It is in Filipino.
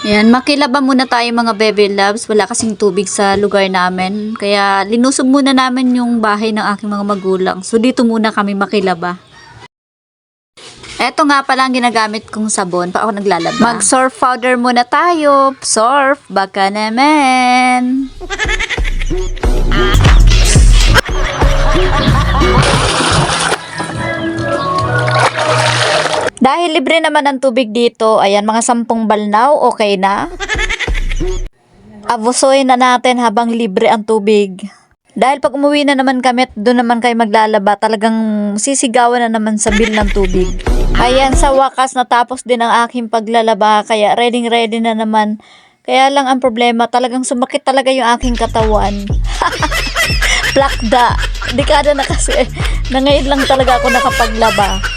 Ayan, makilaba muna tayo mga baby loves. Wala kasing tubig sa lugar namin. Kaya linusob muna namin yung bahay ng aking mga magulang. So dito muna kami makilaba. Eto nga pala ang ginagamit kong sabon pa ako naglalaba. Mag-surf powder muna tayo. Surf, baka naman. Dahil libre naman ang tubig dito, ayan mga 10 balnaw, okay na. Abusoy na natin habang libre ang tubig. Dahil pag umuwi na naman kami at doon naman kayo maglalaba, talagang sisigawan na naman sa bill ng tubig. Ayan, sa wakas natapos din ang aking paglalaba, kaya ready na naman. Kaya lang ang problema, talagang sumakit talaga yung aking katawan. Plakda. Dekada na kasi. Na ngayon lang talaga ako nakapaglaba.